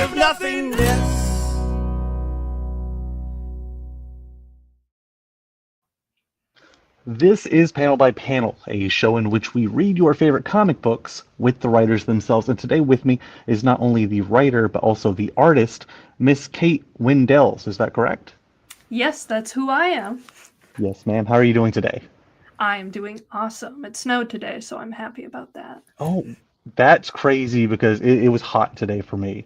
of nothingness. This is Panel by Panel, a show in which we read your favorite comic books with the writers themselves. And today with me is not only the writer, but also the artist, Miss Kate Windels. Is that correct? Yes, that's who I am. Yes, ma'am. How are you doing today? I'm doing awesome. It snowed today, so I'm happy about that. Oh, that's crazy because it was hot today for me.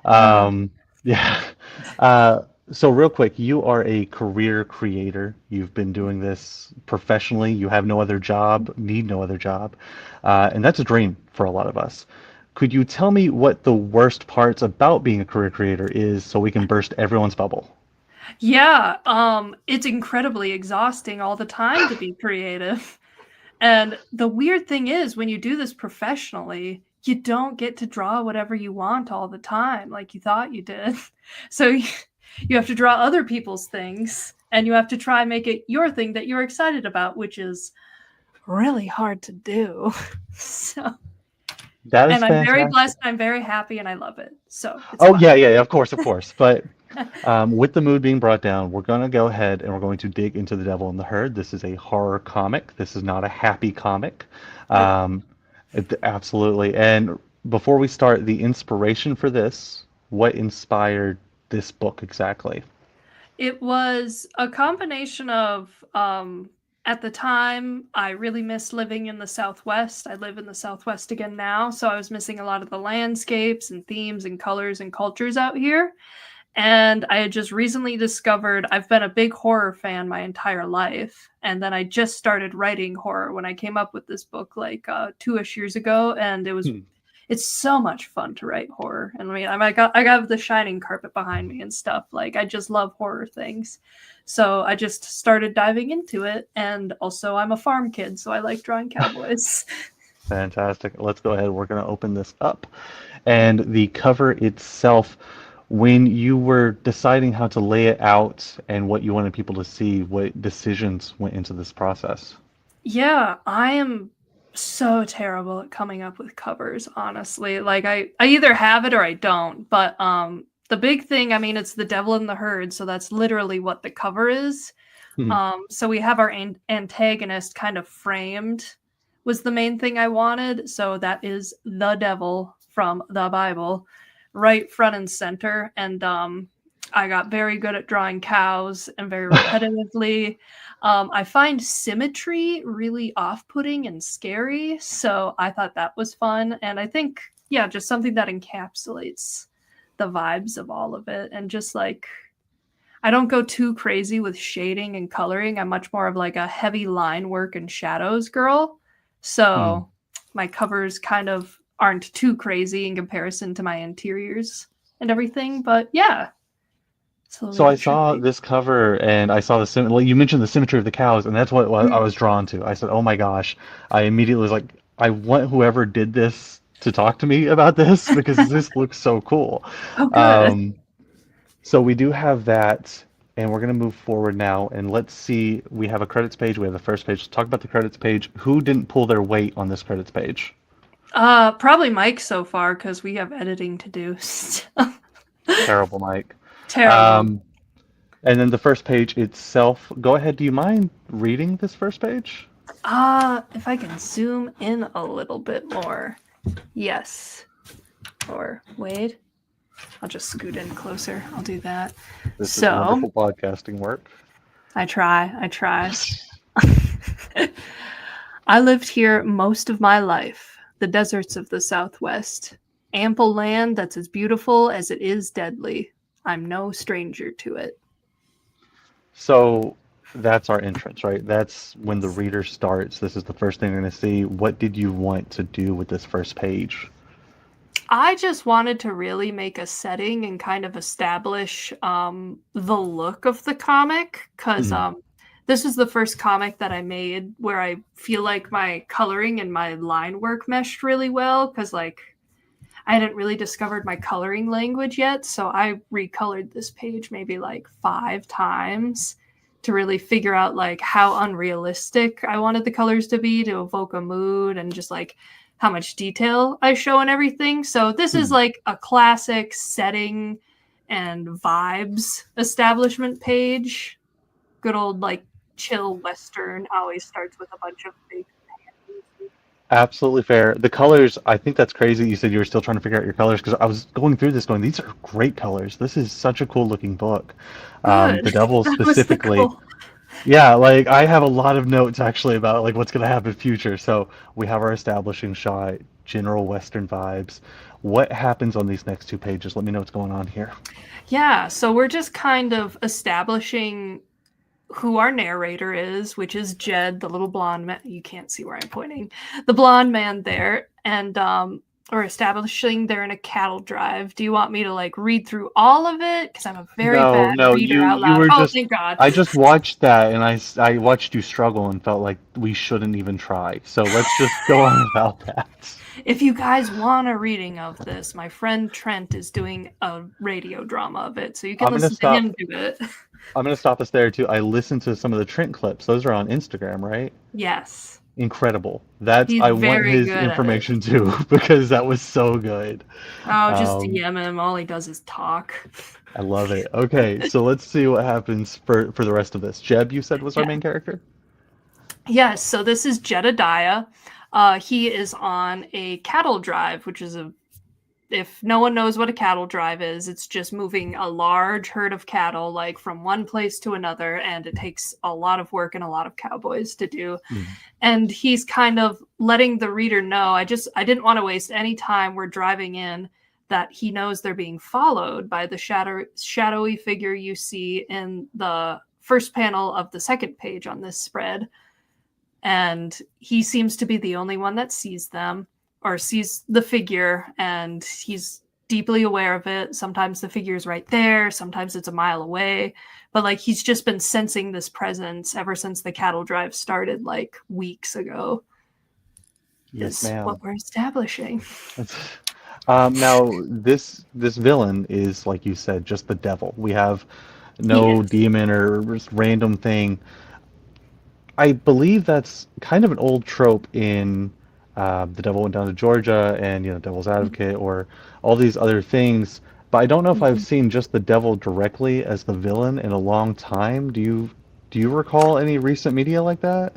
Oh, Yeah. Uh, so real quick, you are a career creator. You've been doing this professionally. You have no other job, need no other job. And that's a dream for a lot of us. Could you tell me what the worst parts about being a career creator is so we can burst everyone's bubble? yeah. It's incredibly exhausting all the time to be creative. And the weird thing is, when you do this professionally, you don't get to draw whatever you want all the time, like you thought you did. So you have to draw other people's things, and you have to try and make it your thing that you're excited about, which is really hard to do. So, That is and I'm very fantastic. blessed, I'm very happy, and I love it. So it's Oh, fun. yeah, of course, of course. But with the mood being brought down, we're going to go ahead and we're going to dig into The Devil in the Herd. This is a horror comic. This is not a happy comic. Nope. Um, Absolutely. And before we start, the inspiration for this, what inspired this book exactly? It was a combination of, at the time, I really missed living in the Southwest. I live in the Southwest again now, so I was missing a lot of the landscapes and themes and colors and cultures out here. And I had just recently discovered I've been a big horror fan my entire life. And then I just started writing horror when I came up with this book like 2-ish years ago. And Hmm. it's so much fun to write horror. And I mean, I got the shining carpet behind me and stuff. Like, I just love horror things. So I just started diving into it. And also, I'm a farm kid, so I like drawing cowboys. Fantastic. Let's go ahead. We're going to open this up. And the cover itself, when you were deciding how to lay it out and what you wanted people to see, what decisions went into this process? Yeah, I am so terrible at coming up with covers, honestly. Like, I either have it or I don't. But the big thing, I mean, it's the devil in the herd, so that's literally what the cover is. Hmm. So we have our antagonist kind of framed, was the main thing I wanted. So that is the devil from the Bible, right front and center. And I got very good at drawing cows and very repetitively. I find symmetry really off-putting and scary, so I thought that was fun. And I think, yeah, just something that encapsulates the vibes of all of it. And just like, I don't go too crazy with shading and coloring. I'm much more of like a heavy line work and shadows girl. Hmm. So my covers kind of aren't too crazy in comparison to my interiors and everything. But yeah, So slowly I but saw surely. this cover and I saw the well, you mentioned the symmetry of the cows, and that's what I Mm. was drawn to. I said, "Oh my gosh!" I immediately was like, "I want whoever did this to talk to me about this because this looks so cool." Oh, good. Um, so we do have that, and we're gonna move forward now, and let's see. We have a credits page. We have the first page. Let's talk about the credits page. Who didn't pull their weight on this credits page? Probably Mike so far because we have editing to do. Terrible, Mike. Terrible. Um, and then the first page itself. Go ahead. Do you mind reading this first page? If I can zoom in a little bit more. Yes. Or wait, I'll just scoot in closer. I'll do that. This is So wonderful podcasting work. I try. I lived here most of my life, the deserts of the Southwest. Ample land that's as beautiful as it is deadly. I'm no stranger to it. So that's our entrance, right? That's when the reader starts. This is the first thing they're going to see. What did you want to do with this first page? I just wanted to really make a setting and kind of establish the look of the comic because Mhm. this is the first comic that I made where I feel like my coloring and my line work meshed really well because like I hadn't really discovered my coloring language yet, so I recolored this page maybe like 5 times to really figure out like how unrealistic I wanted the colors to be to evoke a mood and just like how much detail I show and everything. So this is like a classic setting and vibes establishment page. Good old like chill Western always starts with a bunch of big panties. Absolutely fair. The colors, I think that's crazy. You said you were still trying to figure out your colors because I was going through this going, these are great colors. This is such a cool looking book. Good. The Devil That was the specifically. goal. Yeah, like I have a lot of notes actually about like what's going to happen in future. So we have our establishing shot, general Western vibes. What happens on these next two pages? Let me know what's going on here. Yeah, so we're just kind of establishing who our narrator is, which is Jed, the little blonde man. You can't see where I'm pointing. The blonde man there, and we're establishing they're in a cattle drive. Do you want me to like read through all of it? Because I'm a very No, bad no, reader out you loud. were Oh, just thank God. I just watched that and I watched you struggle and felt like we shouldn't even try. So let's just go on without that. If you guys want a reading of this, my friend Trent is doing a radio drama of it, so you can I'm gonna listen to stop him do it. I'm gonna stop us there too. I listened to some of the Trent clips. Those are on Instagram, right? Yes. Incredible. That's He's I want very his good at it. information too because that was so good. Oh, just Um, DM him. All he does is talk. I love it. Okay, so let's see what happens for the rest of this. Jeb, you said was our Yeah. main character? Yes, so this is Jedediah. He is on a cattle drive, which is if no one knows what a cattle drive is, it's just moving a large herd of cattle like from one place to another, and it takes a lot of work and a lot of cowboys to do. Mm. And he's kind of letting the reader know, I didn't want to waste any time. We're driving in that he knows they're being followed by the shadowy figure you see in the first panel of the second page on this spread. And he seems to be the only one that sees them or sees the figure, and he's deeply aware of it. Sometimes the figure's right there, sometimes it's a mile away, but like he's just been sensing this presence ever since the cattle drive started like weeks ago. Yes, Is ma'am. what we're establishing. Now this villain is like you said, just the devil. We have no Yes. demon or just random thing. I believe that's kind of an old trope in The Devil Went Down to Georgia and Devil's Advocate or all these other things. But I don't know if I've seen just the devil directly as the villain in a long time. Do you recall any recent media like that?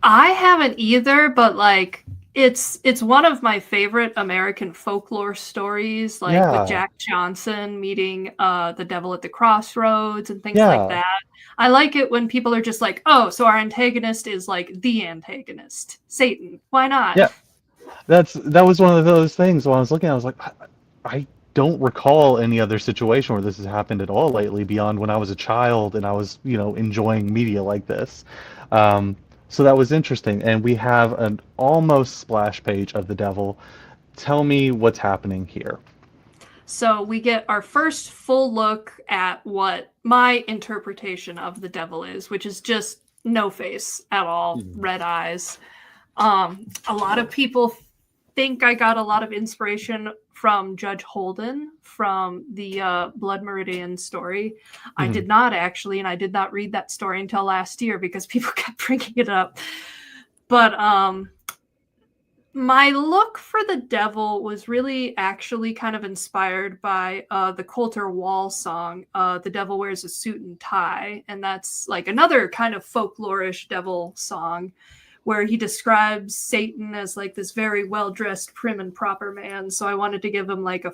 I haven't either, but like it's one of my favorite American folklore stories, like with Yeah, Jack Johnson meeting the devil at the crossroads and things like yeah, that. I like it when people are just like, oh, so our antagonist is like the antagonist, Satan. Why not? yeah. That was one of those things when I was looking, I was like, I don't recall any other situation where this has happened at all lately beyond when I was a child and I was, enjoying media like this. Um, so that was interesting. And we have an almost splash page of the devil. Tell me what's happening here. So we get our first full look at what my interpretation of the devil is, which is just no face at all, red eyes. A lot of people think I got a lot of inspiration from Judge Holden from the Blood Meridian story. I Mhm. did not actually, and I did not read that story until last year because people kept bringing it up. But my look for the devil was really actually kind of inspired by the Coulter Wall song, The Devil Wears a Suit and Tie. And that's like another kind of folklorish devil song where he describes Satan as like this very well-dressed, prim and proper man. So I wanted to give him like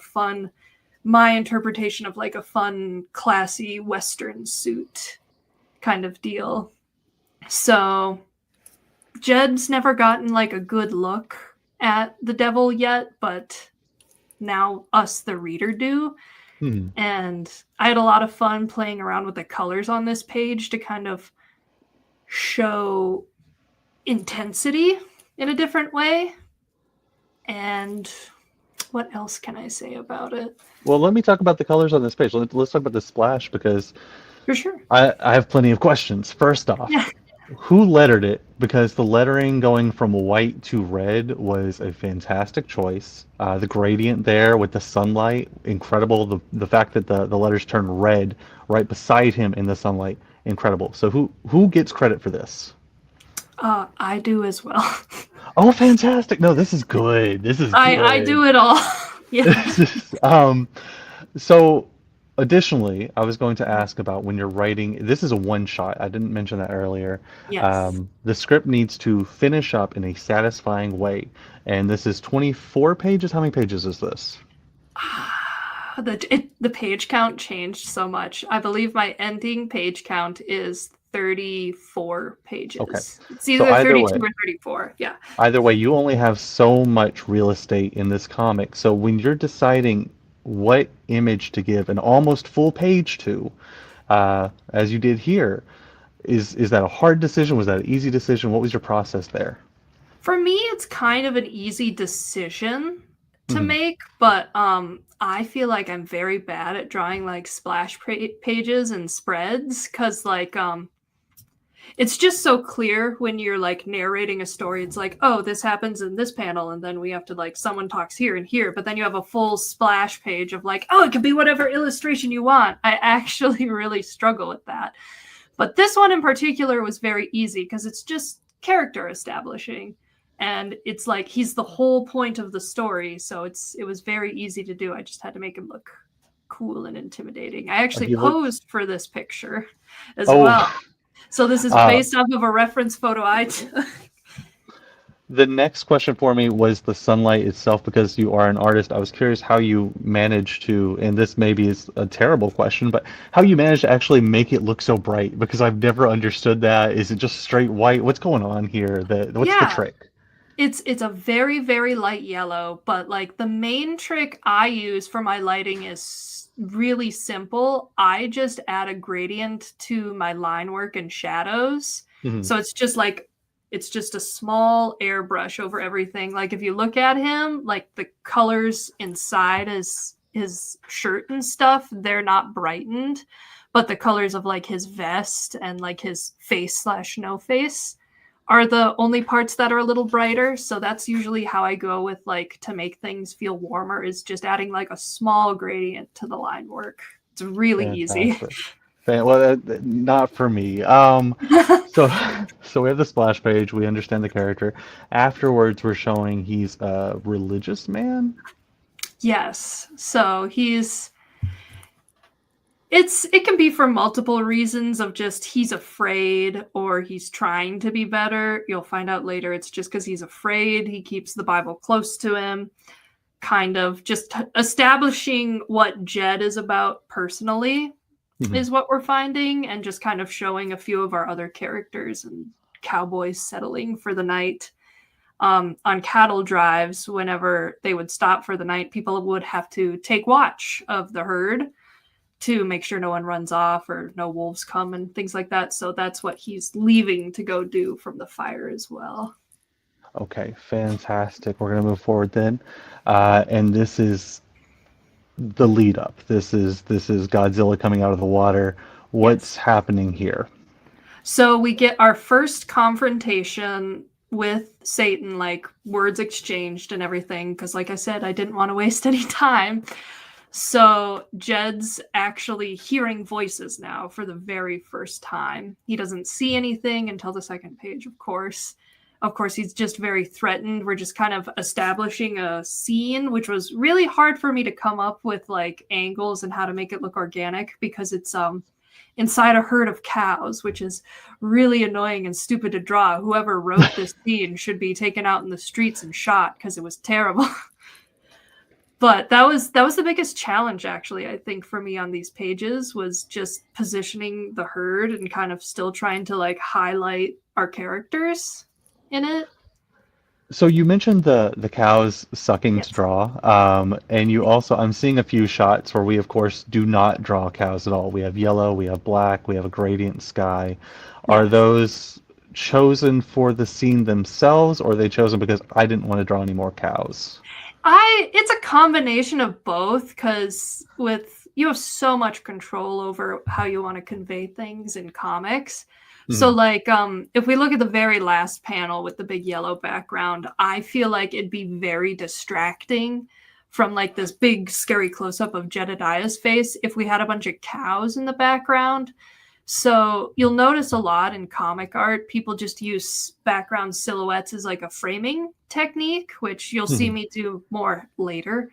my interpretation of like a fun, classy Western suit kind of deal. So Jed's never gotten like a good look at the devil yet, but now us, the reader, do. Hmm. And I had a lot of fun playing around with the colors on this page to kind of show intensity in a different way. And what else can I say about it? Well, let me talk about the colors on this page. Let's talk about the splash because For sure. I have plenty of questions. First off, Yeah. who lettered it? Because the lettering going from white to red was a fantastic choice. The gradient there with the sunlight, incredible. The fact that the letters turn red right beside him in the sunlight, incredible. So who gets credit for this? I do as well. Oh, fantastic. No, this is good. This is I good. do it all. Yeah. So additionally, I was going to ask about when you're writing, this is a one shot. I didn't mention that earlier. Yes. The script needs to finish up in a satisfying way. And this is 24 pages. How many pages is this? The page count changed so much. I believe my ending page count is 34 Okay. pages. It's So either 32 or 34. Yeah. either way, you only have so much real estate in this comic. So when you're deciding what image to give an almost full page to, as you did here, is that a hard decision? Was that an easy decision? What was your process there? For me, it's kind of an easy decision to Mhm. make, but I feel like I'm very bad at drawing like splash pages and spreads because it's just so clear when you're like narrating a story. It's like, oh, this happens in this panel, and then we have to like someone talks here and here, but then you have a full splash page of like, oh, it could be whatever illustration you want. I actually really struggle with that. But this one in particular was very easy because it's just character establishing. And it's like he's the whole point of the story, so it was very easy to do. I just had to make him look cool and intimidating. I actually He looks. posed for this picture as Oh, well. So this is uh, based off of a reference photo I took. the next question for me was the sunlight itself because you are an artist. I was curious how you managed to, and this maybe is a terrible question, but how you managed to actually make it look so bright because I've never understood that. Is it just straight white? What's going on here? What's the Yeah, trick? it's a very, very light yellow, but like the main trick I use for my lighting is really simple. I just add a gradient to my line work and shadows. Mhm. So it's just a small airbrush over everything. Like if you look at him, like the colors inside his shirt and stuff, they're not brightened, but the colors of like his vest and like his face slash no face are the only parts that are a little brighter. So that's usually how I go with like to make things feel warmer is just adding like a small gradient to the line work. It's really easy. Fantastic. Well, not for me. So, so we have the splash page. We understand the character. Afterwards, we're showing he's a religious man. Yes. So it can be for multiple reasons of just he's afraid or he's trying to be better. You'll find out later it's just because he's afraid. He keeps the Bible close to him, kind of just establishing what Jed is about personally Mhm. is what we're finding, and just kind of showing a few of our other characters and cowboys settling for the night. On cattle drives, whenever they would stop for the night, people would have to take watch of the herd to make sure no one runs off or no wolves come and things like that. So that's what he's leaving to go do from the fire as well. Okay, fantastic. We're gonna move forward then, and this is the lead up. This is Godzilla coming out of the water. What's Yes. happening here? So we get our first confrontation with Satan, like words exchanged and everything. Because, like I said, I didn't want to waste any time. So Jed's actually hearing voices now for the very first time. He doesn't see anything until the second page, of course. Of course, he's just very threatened. We're just kind of establishing a scene, which was really hard for me to come up with like angles and how to make it look organic because it's inside a herd of cows, which is really annoying and stupid to draw. Whoever wrote this scene should be taken out in the streets and shot because it was terrible. But that was the biggest challenge actually, I think, for me on these pages was just positioning the herd and kind of still trying to like highlight our characters in it. So you mentioned the cows sucking to Yes. draw, and you also I'm seeing a few shots where we of course do not draw cows at all. We have yellow, we have black, we have a gradient sky. Are Yes. those chosen for the scene themselves, or are they chosen because I didn't want to draw any more cows? It's a combination of both because with you have so much control over how you want to convey things in comics. So Mhm. like if we look at the very last panel with the big yellow background, I feel like it'd be very distracting from like this big scary close up of Jedediah's face if we had a bunch of cows in the background. So you'll notice a lot in comic art, people just use background silhouettes as like a framing technique, which you'll see Mhm. me do more later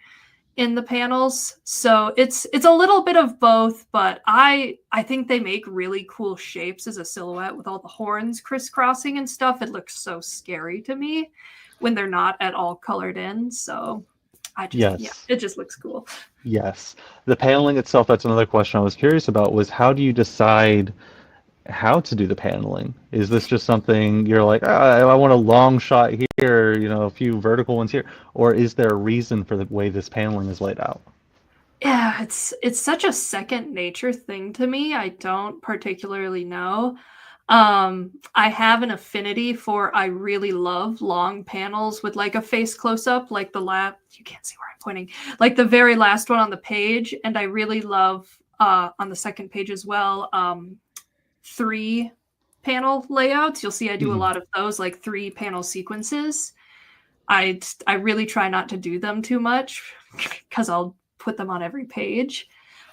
in the panels. So it's a little bit of both, but I think they make really cool shapes as a silhouette with all the horns crisscrossing and stuff. It looks so scary to me when they're not at all colored in. So yeah, Yes. it just looks cool. Yes. The paneling itself, that's another question I was curious about, was how do you decide how to do the paneling? Is this just something you're like, I want a long shot here, a few vertical ones here, or is there a reason for the way this paneling is laid out? Yeah, it's such a second nature thing to me. I don't particularly know. I have an affinity for I really love long panels with like a face close up, like you can't see where I'm pointing, like the very last one on the page, and I really love on the second page as well, 3 panel layouts. You'll see I do a Mhm. lot of those, like 3 panel sequences. I really try not to do them too much because I'll put them on every page.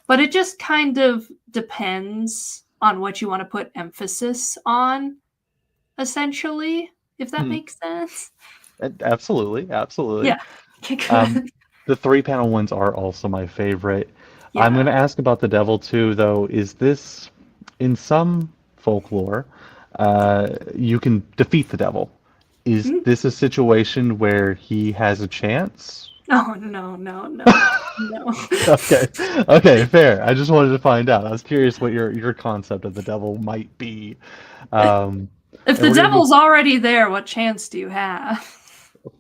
But it just kind of depends on what you want to put emphasis on, essentially, if that Mhm. makes sense. Absolutely, absolutely. Yeah. Okay, Um, good. the 3 panel ones are also my favorite. I'm going Yeah. to ask about the devil too, though. Is this, in some folklore, you can defeat the devil? Is Mm. this a situation where he has a chance? Oh, no, no, no, no. Okay, okay, fair. I just wanted to find out. I was curious what your concept of the devil might be. Um, If and the we're gonna move devil's already there, what chance do you have?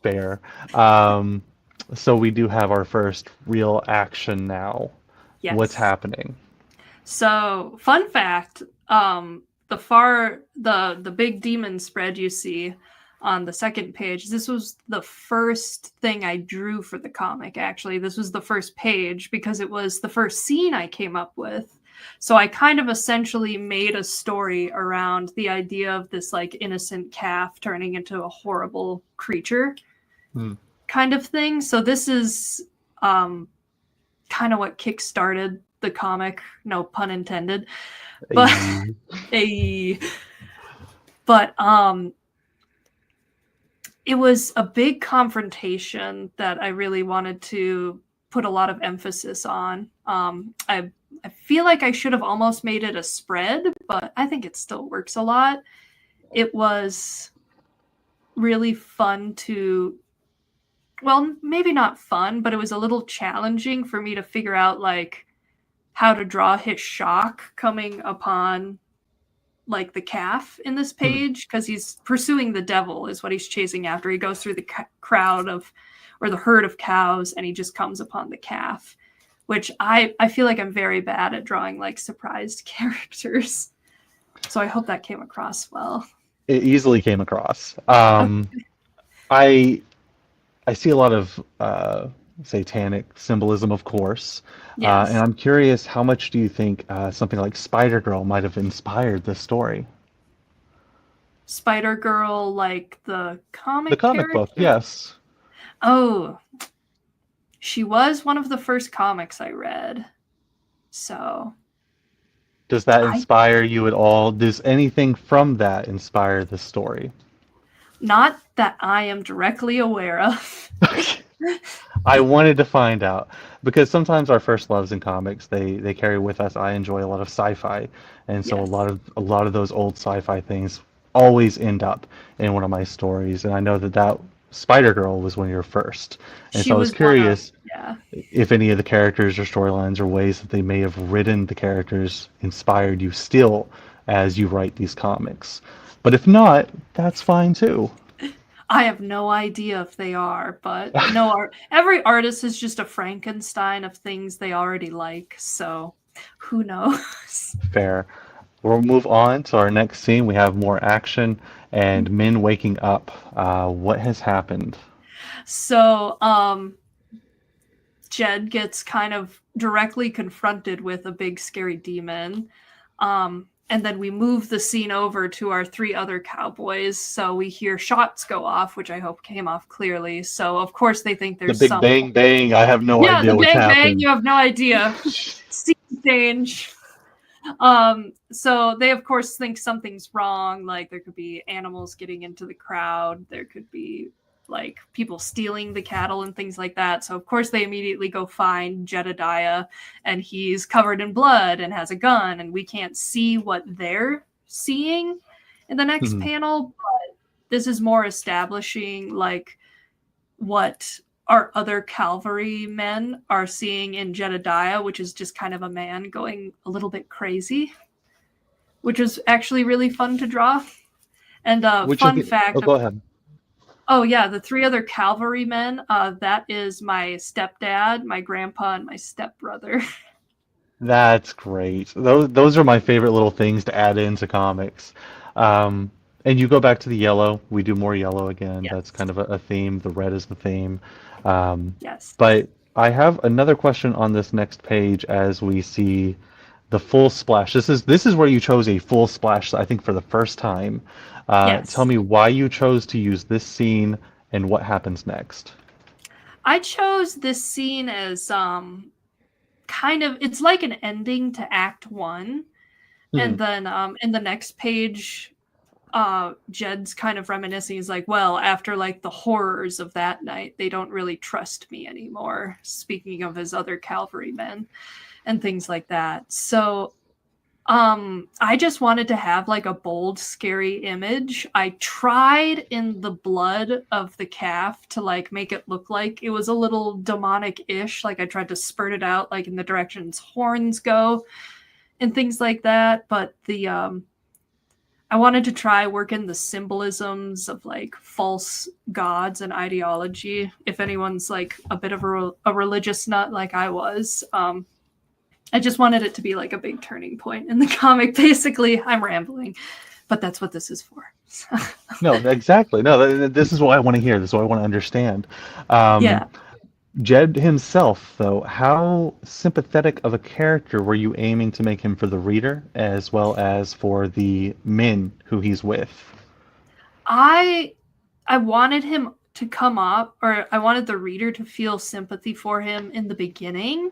fair. Um, so we do have our first real action now. What's Yes. happening? So, fun fact, the big demon spread you see on the second page, this was the first thing I drew for the comic, actually. This was the first page because it was the first scene I came up with. So I kind of essentially made a story around the idea of this like innocent calf turning into a horrible creature Hmm. kind of thing. So this is um kind of what kick-started the comic, no pun intended. But Eh, a but it was a big confrontation that I really wanted to put a lot of emphasis on. I feel like I should have almost made it a spread, but I think it still works a lot. It was really fun to, well, maybe not fun, but it was a little challenging for me to figure out like how to draw his shock coming upon like the calf in this hmm. page because he's pursuing the devil is what he's chasing after. He goes through the crowd of or the herd of cows and he just comes upon the calf, which I feel like I'm very bad at drawing like surprised characters. So I hope that came across well. It easily came across. Okay. I I see a lot of satanic symbolism, of course, and Yes. I'm curious, how much do you think something like Spider-Girl might have inspired this story? Spider Girl, like the The comic comic book, character. yes. Oh, she was one of the first comics I read. So Does that I inspire you at all? Does anything from that inspire the story? not that I am directly aware of. I wanted to find out because sometimes our first loves in comics they carry with us. I enjoy a lot of sci-fi, and so Yes. a lot of those old sci-fi things always end up in one of my stories. And I know that Spider-Girl was one of your first, and She so I was was one of, curious yeah. if any of the characters or storylines or ways that they may have written the characters inspired you still as you write these comics. But if not, that's fine too. I have no idea if they are, but no art. Every artist is just a Frankenstein of things they already like. So who knows? Fair. We'll move on to our next scene. We have more action and Min waking up. What has happened? So Jed gets kind of directly confronted with a big scary demon. And then we move the scene over to our 3 other cowboys. So we hear shots go off, which I hope came off clearly. So of course they think The there's big some, bang bang. I have no yeah, the idea what's bang bang, happened. you have no idea. Scene change. So they of course think something's wrong, like there could be animals getting into the crowd, there could be like people stealing the cattle and things like that. So of course they immediately go find Jedediah, and he's covered in blood and has a gun, and we can't see what they're seeing in the next Mhm. panel, but this is more establishing like what our other cavalry men are seeing in Jedediah, which is just kind of a man going a little bit crazy, which is actually really fun to draw. And Which of fun the? Oh, fact, go ahead. oh yeah, the three other cavalry men, that is my stepdad, my grandpa, and my stepbrother. That's great. Those are my favorite little things to add into comics. Um, and you go back to the yellow. We do more yellow again. That's Yes. kind of a theme. The red is the theme. Um, Yes. but I have another question on this next page as we see the full splash. This is where you chose a full splash, I think, for the first time. Tell Yes. me why you chose to use this scene and what happens next. I chose this scene as kind of, it's like an ending to Act One. Hmm. And then in the next page, Jed's kind of reminiscing. He's like, well, after like the horrors of that night, they don't really trust me anymore. Speaking of his other cavalrymen and things like that. So I just wanted to have like a bold, scary image. I tried in the blood of the calf to like make it look like it was a little demonic-ish. Like I tried to spurt it out like in the direction its horns go and things like that. But the I wanted to try work in the symbolisms of like false gods and ideology. If anyone's like a bit of a religious nut like I was, I just wanted it to be like a big turning point in the comic. Basically, I'm rambling, but that's what this is for. No, exactly. No, this is what I want to hear. This is what I want to understand. Um, Yeah. Jed himself, though, how sympathetic of a character were you aiming to make him for the reader as well as for the men who he's with? I I wanted him to come up, or I wanted the reader to feel sympathy for him in the beginning,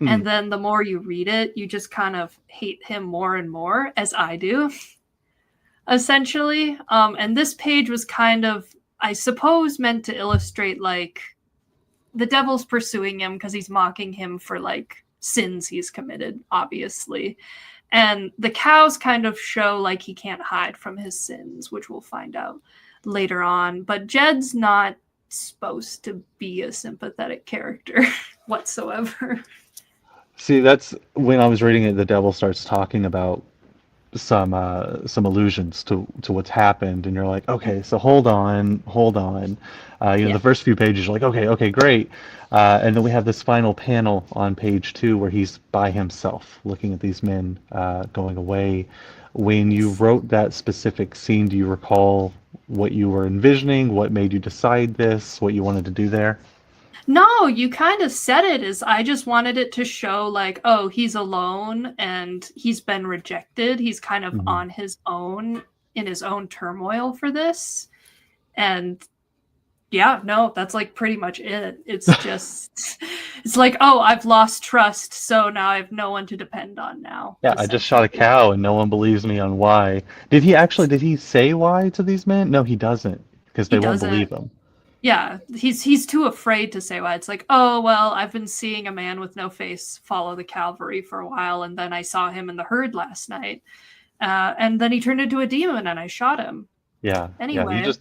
Hmm. and then the more you read it, you just kind of hate him more and more, as I do, essentially. And this page was kind of, I suppose, meant to illustrate like the devil's pursuing him because he's mocking him for like sins he's committed, obviously. And the cows kind of show like he can't hide from his sins, which we'll find out later on. But Jed's not supposed to be a sympathetic character whatsoever. See, that's when I was reading it, the devil starts talking about some allusions to what's happened, and you're like, okay, so hold on. The Yeah. first few pages, you're like, okay, okay, great, and then we have this final panel on page two where he's by himself, looking at these men going away. When you wrote that specific scene, do you recall what you were envisioning? What made you decide this? What you wanted to do there? No, you kind of said it as I just wanted it to show like, oh, he's alone and he's been rejected. He's kind of Hmm. on his own in his own turmoil for this. And yeah, no, that's like pretty much it. It's just, it's like, oh, I've lost trust, so now I have no one to depend on now, Yeah, I just shot a essentially. cow and no one believes me on why. Did he say why to these men? No, he doesn't, because He they won't believe doesn't. him. Yeah, he's too afraid to say why. It's like, oh well, I've been seeing a man with no face follow the cavalry for a while, and then I saw him in the herd last night, and then he turned into a demon, and I shot him. Yeah, yeah. Anyway,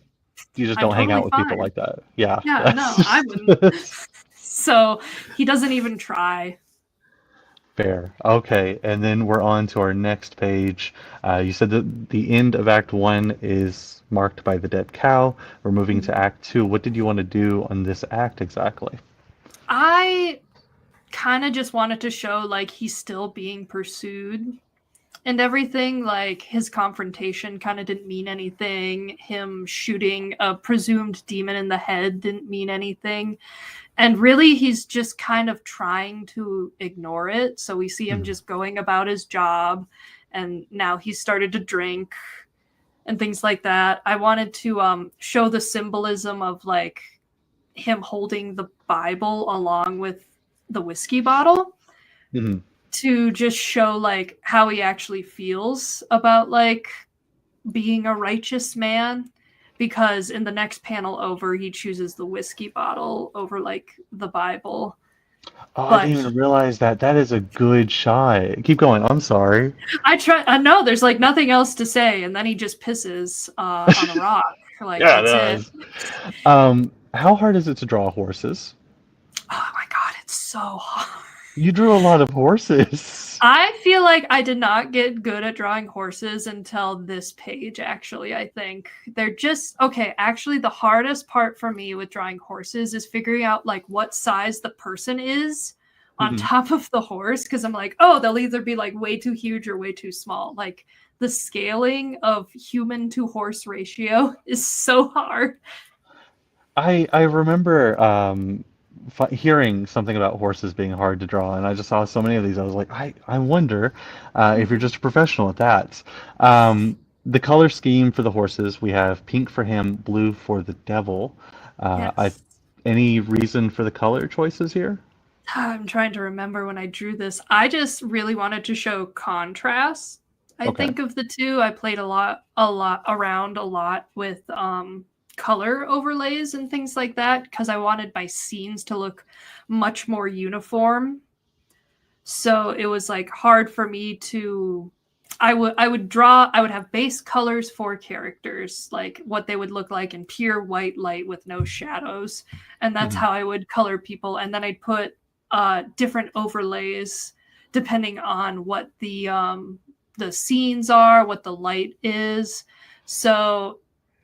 You just I'm don't hang totally out with people fine. like that. Yeah, Yeah, that's no, I wouldn't. just So he doesn't even try. fair. Okay, and then we're on to our next page. You said that the end of Act One is marked by the dead cow. We're moving to Act Two. What did you want to do on this act exactly? I kind of just wanted to show like he's still being pursued and everything. Like his confrontation kind of didn't mean anything. Him shooting a presumed demon in the head didn't mean anything. And really, he's just kind of trying to ignore it. So we see him Mhm. just going about his job, and now he's started to drink and things like that. I wanted to show the symbolism of like him holding the Bible along with the whiskey bottle. Mhm. to just show like how he actually feels about like being a righteous man, because in the next panel over he chooses the whiskey bottle over like the Bible. Oh, I didn't But even realize that. That is a good shot. Keep going. I'm sorry. I know there's like nothing else to say, and then he just pisses on a rock. Like Yeah, that's that it. is. How hard is it to draw horses? Oh my god, it's so hard. You drew a lot of horses. I feel like I did not get good at drawing horses until this page, actually. I think they're just okay. Actually, the hardest part for me with drawing horses is figuring out like what size the person is on Mhm. top of the horse, because I'm like, oh, they'll either be like way too huge or way too small. Like the scaling of human to horse ratio is so hard. I remember hearing something about horses being hard to draw, and I just saw so many of these. I was like, I wonder if you're just a professional at that. The color scheme for the horses, we have pink for him, blue for the devil. I Yes. Any reason for the color choices here? I'm trying to remember when I drew this. I just really wanted to show contrast. I Okay. think of the two. I played around a lot with color overlays and things like that because I wanted my scenes to look much more uniform. So it was like hard for me to I would have base colors for characters, like what they would look like in pure white light with no shadows. And that's Mhm. how I would color people. And then I'd put different overlays depending on what the scenes are, what the light is. So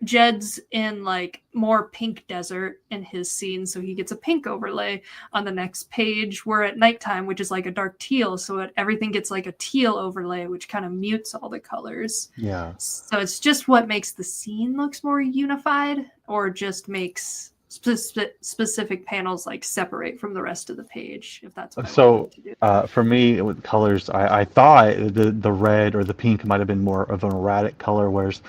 Jed's in like more pink desert in his scene, so he gets a pink overlay. On the next page, we're at nighttime, which is like a dark teal, so everything gets like a teal overlay, which kind of mutes all the colors. Yeah. So it's just what makes the scene looks more unified, or just makes specific panels like separate from the rest of the page, if that's what I So wanted to do. for me, with colors, I thought the red or the pink might have been more of an erratic color, whereas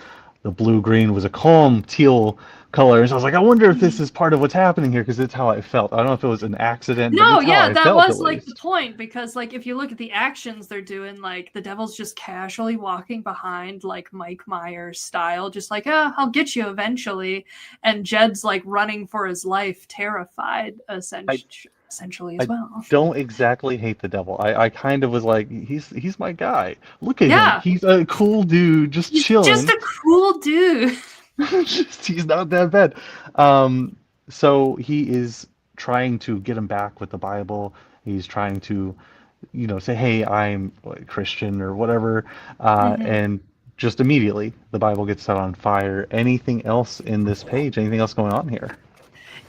the blue green was a calm teal color. So I was like, I wonder if this is part of what's happening here because it's how I felt. I don't know if it was an accident, but No, it's how yeah, I that felt at was like the least. point, because like if you look at the actions they're doing, like the devil's just casually walking behind like Mike Myers style, just like, I'll get you eventually. And Jed's like running for his life, terrified, I essentially as I well. don't exactly hate the devil. I kind of was like, he's my guy. Look at him. Yeah, He's a cool dude, just he's just chilling. a cool dude. He's not that bad. Um, so he is trying to get him back with the Bible. He's trying to, say, "Hey, I'm like, Christian or whatever," Mhm. and just immediately the Bible gets set on fire. Anything else in this page? Anything else going on here?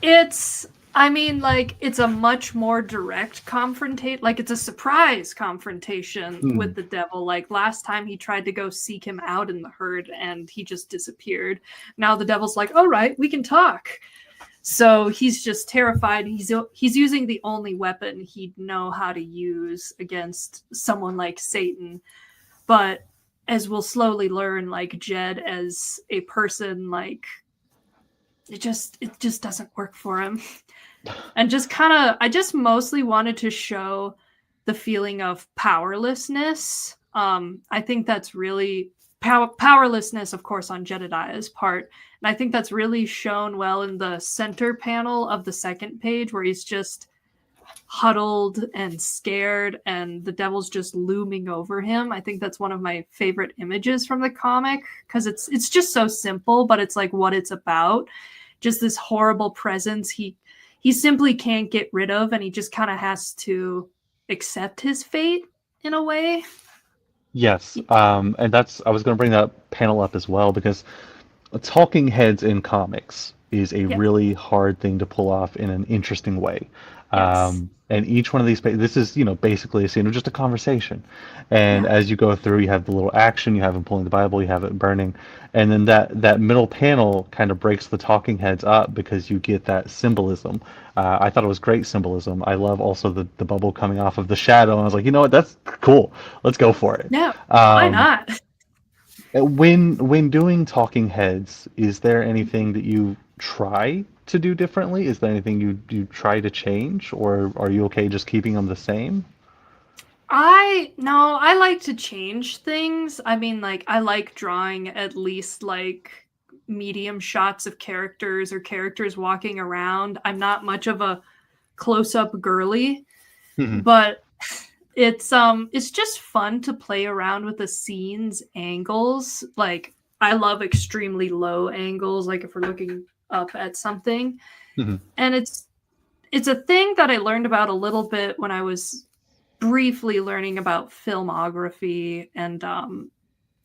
It's I mean, like, it's a much more direct confrontation. Like, it's a surprise confrontation Hmm. with the devil. Like, last time he tried to go seek him out in the herd and he just disappeared. Now the devil's like, all right, we can talk. So he's just terrified. He's using the only weapon he'd know how to use against someone like Satan. But as we'll slowly learn, like, Jed as a person, like, it just doesn't work for him. And just kind of I just mostly wanted to show the feeling of powerlessness. I think that's really powerlessness, of course, on Jedediah's part. And I think that's really shown well in the center panel of the second page, where he's just huddled and scared and the devil's just looming over him. I think that's one of my favorite images from the comic, because it's just so simple, but it's like what it's about. Just this horrible presence he simply can't get rid of, and he just kind of has to accept his fate in a way. Yes, and I was going to bring that panel up as well because talking heads in comics is a Yep. really hard thing to pull off in an interesting way. Yes. And each one of these, this is, basically a scene of just a conversation. And Yeah. as you go through, you have the little action, you have him pulling the Bible, you have it burning. And then that middle panel kind of breaks the talking heads up because you get that symbolism. I thought it was great symbolism. I love also the bubble coming off of the shadow. And I was like, you know what, that's cool. Let's go for it. Yeah. Why Um, not? when doing talking heads, is there anything that you try to do differently? Is there anything you try to change, or are you okay just keeping them the same? I like to change things. I mean, like, I like drawing at least like medium shots of characters or characters walking around. I'm not much of a close-up girly, Mhm. but it's just fun to play around with the scene's angles. Like, I love extremely low angles, like if we're looking up at something. Mhm. And it's a thing that I learned about a little bit when I was briefly learning about filmography and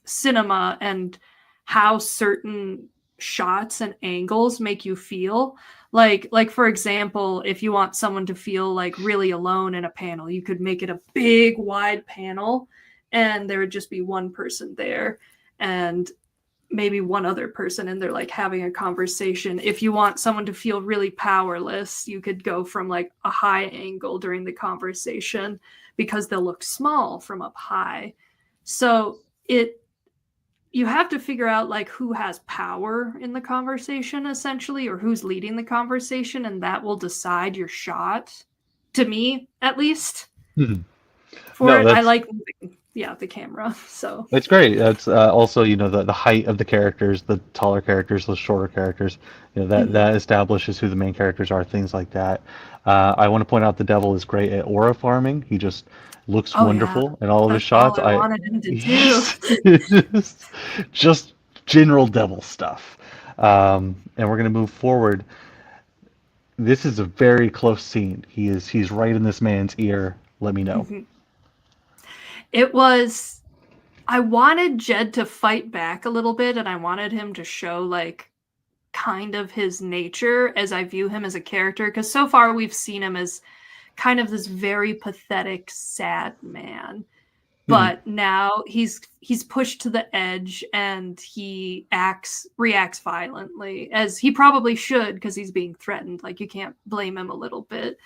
cinema and how certain shots and angles make you feel. Like for example, if you want someone to feel like really alone in a panel, you could make it a big wide panel and there would just be one person there and maybe one other person, and they're like having a conversation. If you want someone to feel really powerless, you could go from like a high angle during the conversation because they'll look small from up high. So it you have to figure out like who has power in the conversation essentially, or who's leading the conversation, and that will decide your shot, to me at least. Mhm. For No, it, I that's like moving, yeah, the camera. So it's great. That's also, the height of the characters, the taller characters, the shorter characters, that establishes who the main characters are, things like that. I want to point out the devil is great at aura farming. He just looks oh yeah, wonderful in all of his that's all shots. I I wanted him to do. just, just general devil stuff. And we're gonna move forward. This is a very close scene. He's right in this man's ear. Let me know. It was, I wanted Jed to fight back a little bit, and I wanted him to show like kind of his nature as I view him as a character, because so far we've seen him as kind of this very pathetic, sad man. Mhm. But now he's pushed to the edge and he reacts violently, as he probably should because he's being threatened. Like, you can't blame him a little bit.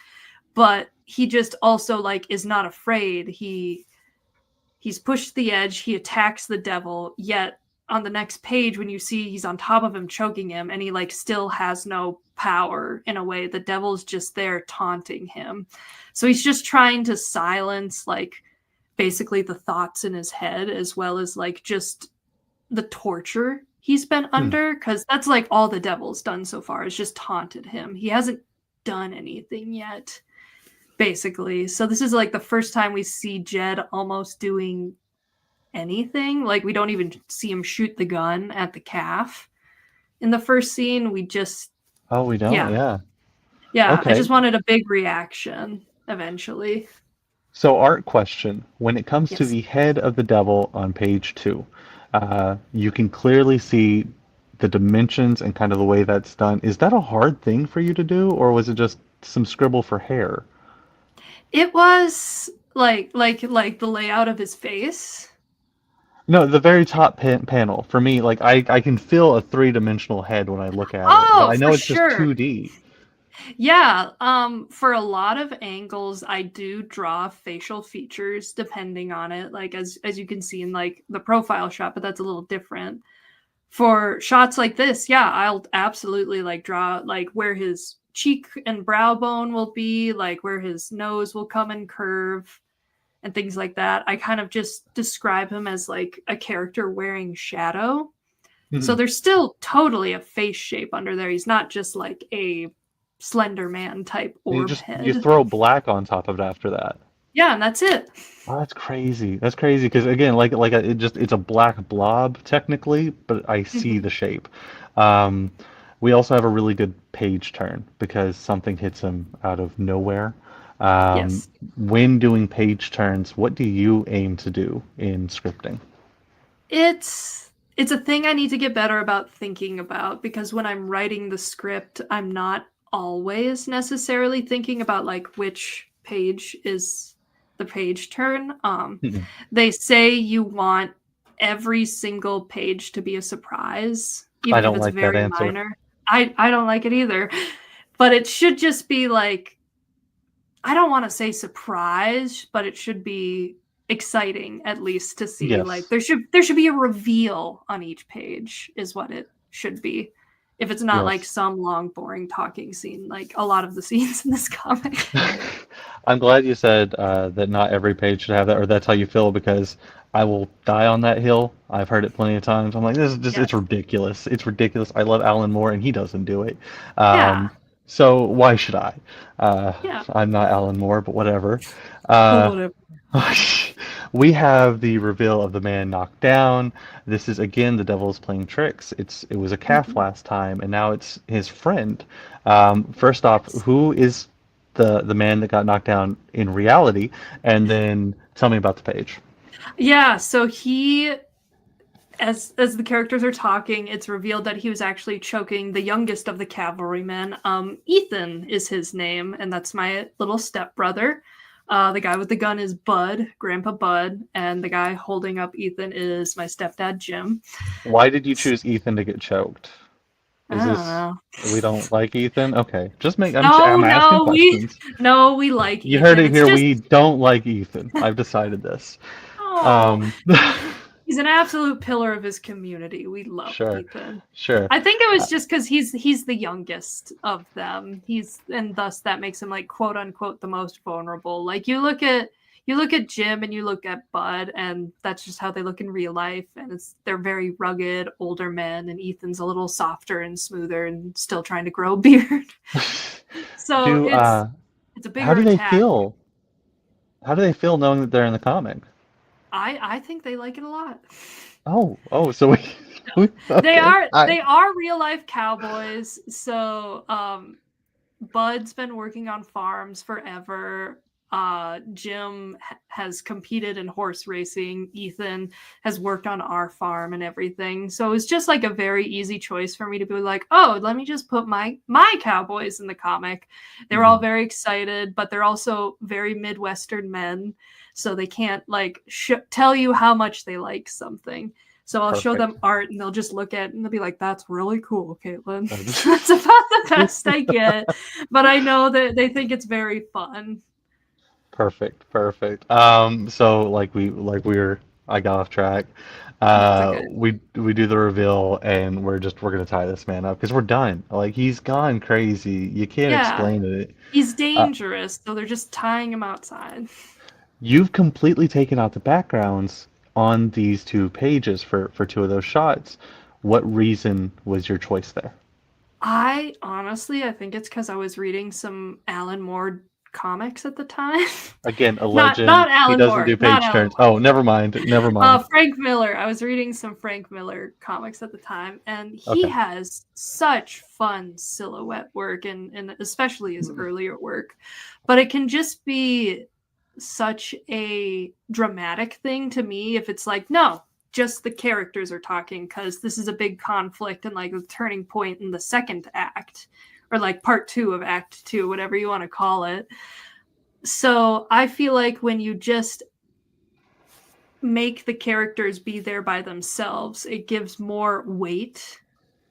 But he just also like is not afraid. He's pushed to the edge, he attacks the devil, yet on the next page when you see he's on top of him choking him and he like still has no power. In a way, the devil's just there taunting him. So he's just trying to silence like basically the thoughts in his head, as well as like just the torture he's been Mhm. under, because that's like all the devil's done so far is just taunted him. He hasn't done anything yet, basically. So this is like the first time we see Jed almost doing anything. Like, we don't even see him shoot the gun at the calf in the first scene. We just, Oh, we don't? yeah, Yeah. yeah. I Okay. just wanted a big reaction eventually. So, art question. When it comes to Yes. the head of the devil on page 2, you can clearly see the dimensions and kind of the way that's done. Is that a hard thing for you to do, or was it just some scribble for hair? It was like the layout of his face. No, the very top panel. For me, like I can feel a three-dimensional head when I look at it, but Oh, I know for it's just sure. 2D. Yeah, for a lot of angles I do draw facial features depending on it, like as you can see in like the profile shot, but that's a little different. For shots like this, yeah, I'll absolutely like draw like where his cheek and brow bone will be, like where his nose will come and curve and things like that. I kind of just describe him as like a character wearing shadow. So Mhm. there's still totally a face shape under there. He's not just like a Slender Man type And orb you head. throw black on top of it after that. Yeah, and that's it. Oh, that's crazy. That's crazy because again, it's a black blob technically, but I see Mhm. the shape. Um, we also have a really good page turn because something hits him out of nowhere. Um, Yes. when doing page turns, what do you aim to do in scripting? It's a thing I need to get better about thinking about, because when I'm writing the script, I'm not always necessarily thinking about like which page is the page turn. Mhm. They say you want every single page to be a surprise, I even if don't it's like that very answer. minor. I don't like it either. But it should just be like, I don't want to say surprise, but it should be exciting at least to see. Like, Yes. there should be a reveal on each page is what it should be. If it's not like Yes. some long, boring talking scene, like a lot of the scenes in this comic. I'm glad you said that not every page should have that, or that's how you feel, because I will die on that hill. I've heard it plenty of times. I'm like, this is just, it's Yes. ridiculous. It's ridiculous. I love Alan Moore, and he doesn't do it. Yeah. So why should I? Uh, Yeah. I'm not Alan Moore, but whatever. Uh, Whatever. we have the reveal of the man knocked down. This is again the devil's playing tricks. It was a calf Mhm. last time, and now it's his friend. First off, Yes. who is the man that got knocked down in reality? And then tell me about the page. Yeah. So he, as the characters are talking, it's revealed that he was actually choking the youngest of the cavalrymen. Ethan is his name, and that's my little stepbrother. The guy with the gun is Bud, Grandpa Bud, and the guy holding up Ethan is my stepdad Jim. Why did you choose Ethan to get choked? I Is don't this know. we don't like Ethan? Okay, just make No, I'm asking no, we questions. no, we like You heard Ethan. it It's here. just We don't like Ethan. I've decided this. oh, Um, he's an absolute pillar of his community. We love sure, Ethan. sure. I think it was just because he's the youngest of them. He's and thus that makes him like quote unquote the most vulnerable. Like you look at Jim and you look at Bud, and that's just how they look in real life. And they're very rugged older men, and Ethan's a little softer and smoother and still trying to grow a beard. So Do it's a how bigger do they attack. feel? How do they feel knowing that they're in the comic? I think they like it a lot. Oh, so we, They okay. are they are real life cowboys. So Bud's been working on farms forever. Jim has competed in horse racing. Ethan has worked on our farm and everything. So it's just like a very easy choice for me to be like, oh, let me just put my cowboys in the comic. They're all Mhm. very excited, but they're also very Midwestern men, so they can't like tell you how much they like something. So I'll show Perfect. them art and they'll just look at it and they'll be like, that's really cool, Caitlin. That's about the best I get. But I know that they think it's very fun. Perfect, perfect. So like we were, I got off track. That's okay. We do the reveal and we're gonna tie this man up because we're done. Like he's gone crazy. You can't Yeah. explain it. He's Uh, dangerous, so they're just tying him outside. you've completely taken out the backgrounds on these two pages for two of those shots. What reason was your choice there? I honestly, I think it's because I was reading some Alan Moore comics at the time. Again, a not legend. not He Alan doesn't Moore, do not page Alan turns. Moore. Oh, never mind. Never mind. Frank Miller. I was reading some Frank Miller comics at the time, and he Okay. has such fun silhouette work, and especially his earlier work. But it can just be such a dramatic thing to me if it's like, no, just the characters are talking because this is a big conflict and like the turning point in the second act, or like part two of act two, whatever you want to call it. So I feel like when you just make the characters be there by themselves, it gives more weight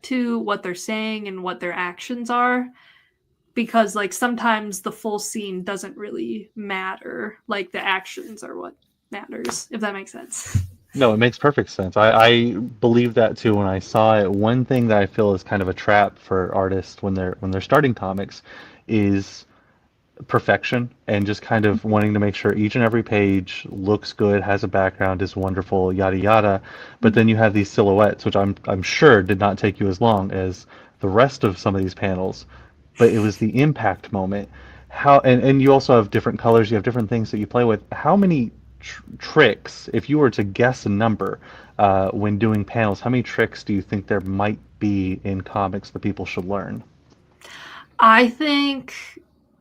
to what they're saying and what their actions are. Because, like, sometimes the full scene doesn't really matter. Like, the actions are what matters, if that makes sense. No, it makes perfect sense. I believe that too when I saw it. One thing that I feel is kind of a trap for artists when they're starting comics is perfection and just kind of wanting to make sure each and every page looks good, has a background, is wonderful, yada yada. But then you have these silhouettes, which I'm sure did not take you as long as the rest of some of these panels, but it was the impact moment. How and you also have different colors, you have different things that you play with. How many tricks, if you were to guess a number when doing panels, how many tricks do you think there might be in comics that people should learn? I think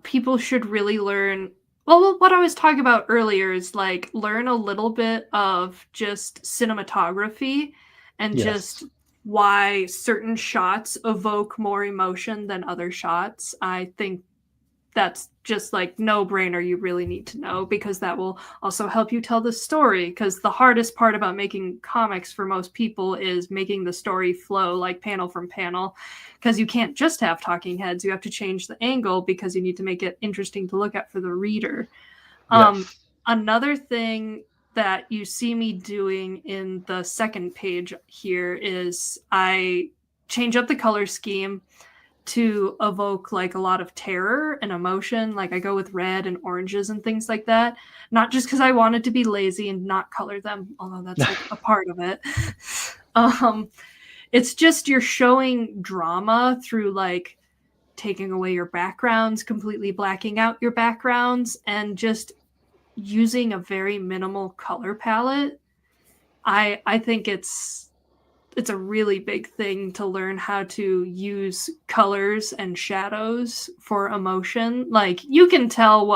people should really learn. Well, what I was talking about earlier is like learn a little bit of just cinematography and just Yes. why certain shots evoke more emotion than other shots. I think that's just like no brainer. You really need to know because that will also help you tell the story. Because the hardest part about making comics for most people is making the story flow like panel from panel. Because you can't just have talking heads, you have to change the angle because you need to make it interesting to look at for the reader. Um, Yes. Another thing that you see me doing in the second page here is I change up the color scheme to evoke like a lot of terror and emotion. Like I go with red and oranges and things like that. Not just because I wanted to be lazy and not color them, although that's like a part of it. It's just you're showing drama through like taking away your backgrounds, completely blacking out your backgrounds, and just using a very minimal color palette. I think it's a really big thing to learn how to use colors and shadows for emotion. Like you can tell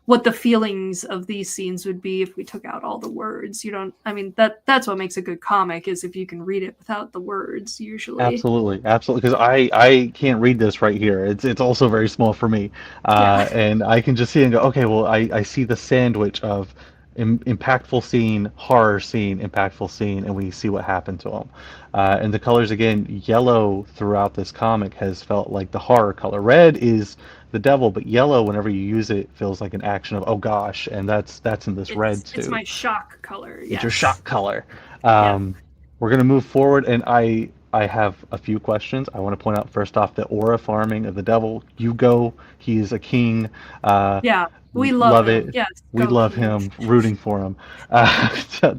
what the feelings of these scenes would be if we took out all the words. You don't, I mean, that's what makes a good comic, is if you can read it without the words usually. Absolutely, absolutely. Because I can't read this right here. It's also very small for me, Yeah. and I can just see and go, okay, well, I see the sandwich of impactful scene, horror scene, impactful scene, and we see what happened to him. And the colors again, yellow throughout this comic has felt like the horror color. Red is the devil, but yellow, whenever you use it, feels like an action of oh gosh, and that's in this red It's too. my shock color. It's your Yes. shock color. Yep. We're gonna move forward, and I have a few questions. I want to point out first off the aura farming of the devil. You go. He is a king. Uh, Yeah. We love Love him. it. Yes. We Go love King. him. Rooting for him.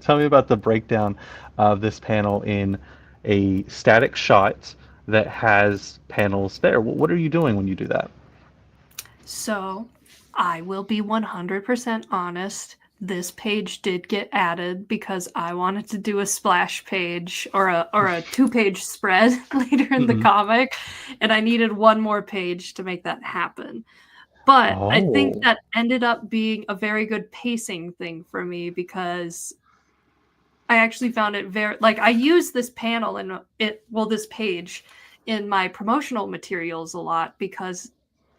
Tell me about the breakdown of this panel in a static shot that has panels there. What are you doing when you do that? So I will be 100% honest. This page did get added because I wanted to do a splash page or a 2-page spread later in the Hmm. comic, and I needed one more page to make that happen. But I think Oh. that ended up being a very good pacing thing for me, because I actually found it very, like, I use this panel and this page in my promotional materials a lot, because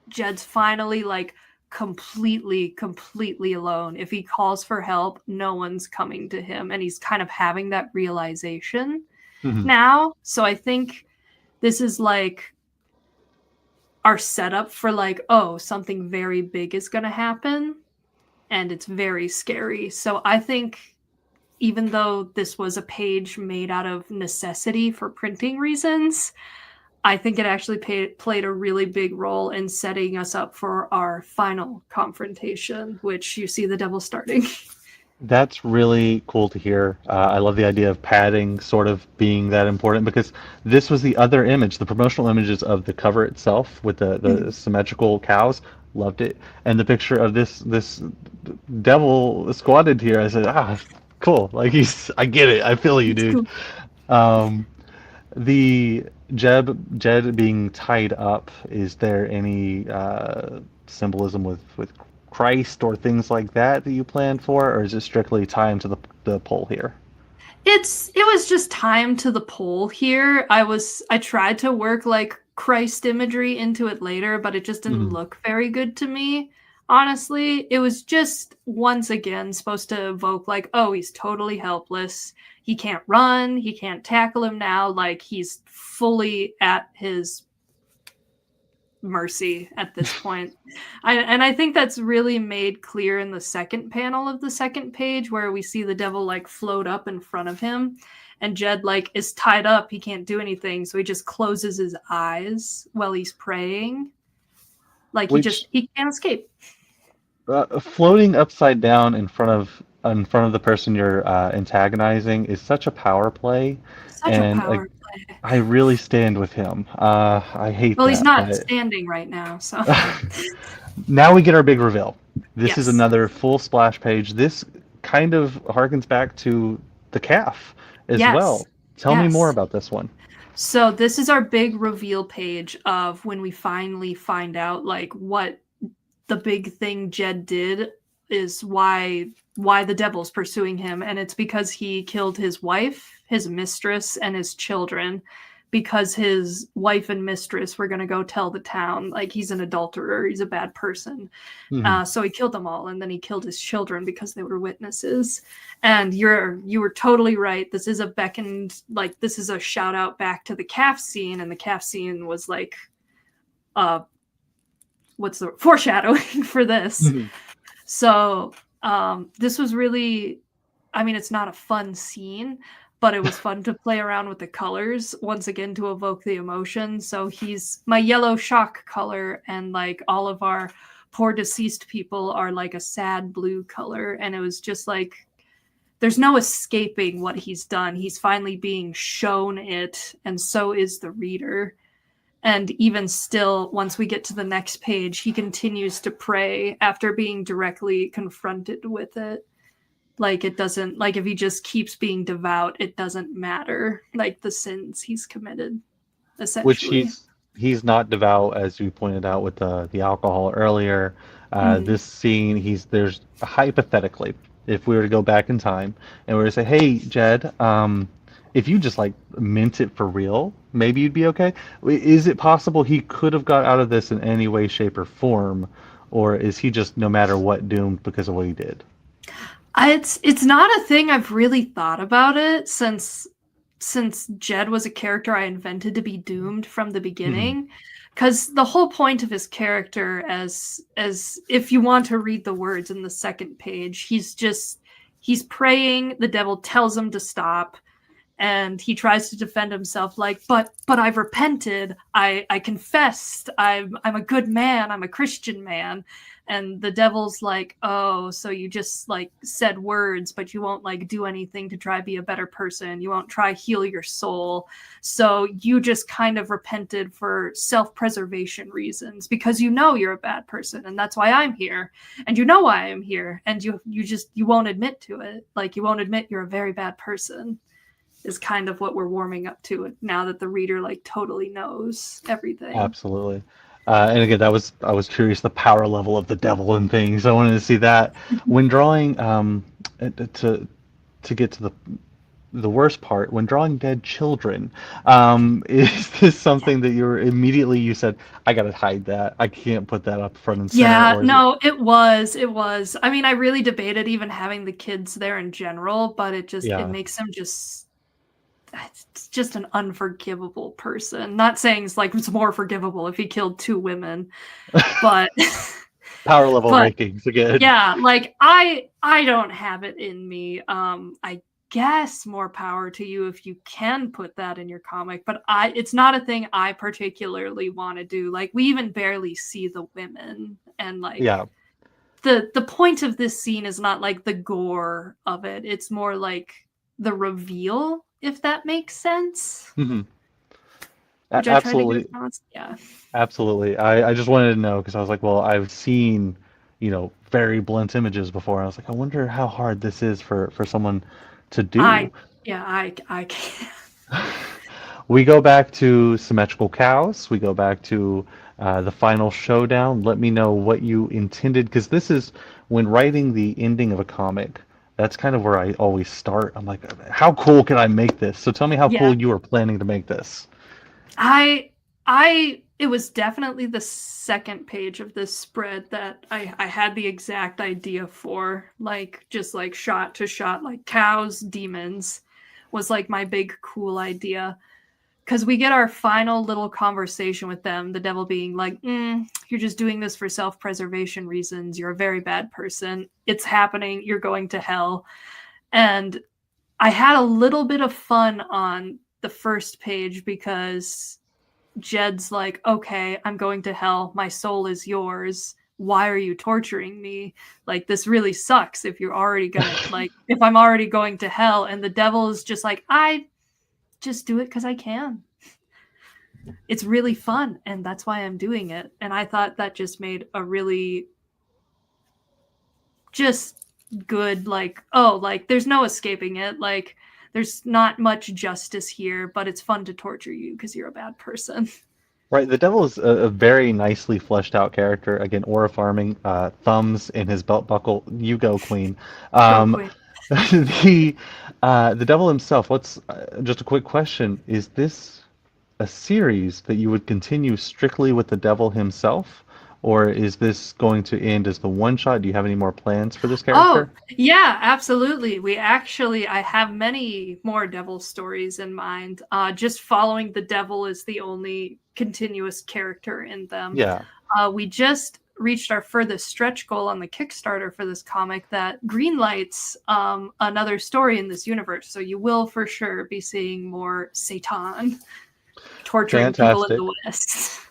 Jed's finally like completely alone. If he calls for help, no one's coming to him, and he's kind of having that realization Hmm. now. So I think this is like our setup for like, oh, something very big is going to happen, and it's very scary. So I think even though this was a page made out of necessity for printing reasons, I think it actually played a really big role in setting us up for our final confrontation, which you see the devil starting. That's really cool to hear. I love the idea of padding sort of being that important because this was the other image, the promotional images of the cover itself with the symmetrical cows. Loved it. And the picture of this devil squatted here, I said, ah, cool. Like I get it. I feel you, It's dude. cool. Um, the Jed being tied up, is there any symbolism with Christ or things like that you plan for, or is it strictly tie him to the pole here? It was just time to the pole here. I tried to work like Christ imagery into it later, but it just didn't Hmm. look very good to me. Honestly, it was just once again supposed to evoke like, oh, he's totally helpless. He can't run, he can't tackle him now, like he's fully at his mercy at this point. And I think that's really made clear in the second panel of the second page, where we see the devil like float up in front of him, and Jed like is tied up, he can't do anything, so he just closes his eyes while he's praying. Like Which he can't escape. floating upside down in front of the person you're antagonizing is such a power play, Such a and power play. I really stand with him. I hate Well, he's that, not but standing right now, so now we get our big reveal. This is yes. another full splash page. This kind of harkens back to the calf as Yes. well. Tell me more Yes. about this one. So this is our big reveal page of when we finally find out like what the big thing Jed did, is why the devil's pursuing him, and it's because he killed his wife, his mistress, and his children, because his wife and mistress were going to go tell the town like he's an adulterer, he's a bad person. Hmm. So he killed them all, and then he killed his children because they were witnesses. And you were totally right. This is a beckoned, like this is a shout out back to the calf scene, and the calf scene was like uh what's the foreshadowing for this. Hmm. So this was really, I mean, it's not a fun scene, but it was fun to play around with the colors once again to evoke the emotion. So he's my yellow shock color, and like all of our poor deceased people are like a sad blue color. And it was just like, there's no escaping what he's done. He's finally being shown it, and so is the reader. And even still, once we get to the next page, he continues to pray after being directly confronted with it. Like, it doesn't, like, if he just keeps being devout, it doesn't matter, like, the sins he's committed, Which essentially. he's not devout, as you pointed out with the alcohol earlier. Mhm. This scene, there's hypothetically, if we were to go back in time and we were to say, "Hey, Jed, if you just like meant it for real, maybe you'd be okay." Is it possible he could have got out of this in any way, shape, or form, or is he just no matter what doomed because of what he did? It's not a thing I've really thought about it since Jed was a character I invented to be doomed from the Mhm. beginning. Because the whole point of his character, as if you want to read the words in the second page, he's praying, the devil tells him to stop, and he tries to defend himself like, but I've repented, I confessed, I'm a good man, I'm a Christian man. And the devil's like, oh, so you just like said words, but you won't like do anything to try be a better person, you won't try heal your soul, so you just kind of repented for self-preservation reasons because you know you're a bad person, and that's why I'm here, and you know why I'm here, and you won't admit to it, like you won't admit you're a very bad person, is kind of what we're warming up to now that the reader like totally knows everything. Absolutely. And again, I was curious the power level of the devil and things. I wanted to see that when drawing. To get to the worst part, when drawing dead children, is this something that you said, I gotta hide that. I can't put that up front and center, Yeah, or is it? no, it was. I mean, I really debated even having the kids there in general, but it Yeah. makes him just, it's just an unforgivable person. Not saying it's like it's more forgivable if he killed two women, but Power level but rankings again. yeah, like I don't have it in me. I guess more power to you if you can put that in your comic, but I it's not a thing I particularly want to do. Like, we even barely see the women, and like Yeah. the point of this scene is not like the gore of it. It's more like the reveal, if that makes sense. Hmm. Which I tried to get Absolutely. across. Yeah. Absolutely. I just wanted to know because I was like, well, I've seen, very blunt images before. I was like, I wonder how hard this is for someone to I do. yeah, I can't. We go back to symmetrical cows. We go back to the final showdown. Let me know what you intended, because this is when writing the ending of a comic. That's kind of where I always start. I'm like, how cool can I make this? So tell me how Yeah. cool you are planning to make this. I I it was definitely the second page of this spread that I had the exact idea for, like just like shot to shot, like cows, demons was like my big cool idea. Because we get our final little conversation with them, the devil being like, you're just doing this for self-preservation reasons, you're a very bad person, it's happening, you're going to hell. And I had a little bit of fun on the first page because Jed's like, okay, I'm going to hell. My soul is yours. Why are you torturing me? Like, this really sucks if you're already gonna, like, if I'm already going to hell. And the devil is just like, I just do it because I can. It's really fun. And that's why I'm doing it. And I thought that just made a really just good, like, oh, like, there's no escaping it. Like, there's not much justice here, but it's fun to torture you because you're a bad person. Right, the devil is a very nicely fleshed out character. Again, aura farming, thumbs in his belt buckle. You go, queen. Go Um, quick. the the devil himself. What's just a quick question? Is this a series that you would continue strictly with the devil himself, or is this going to end as the one shot? Do you have any more plans for this Oh, character? yeah, absolutely. I have many more devil stories in mind. Just following the devil is the only continuous character in them. Yeah. We just reached our furthest stretch goal on the Kickstarter for this comic that greenlights another story in this universe. So you will for sure be seeing more Satan torturing people in Fantastic. the West.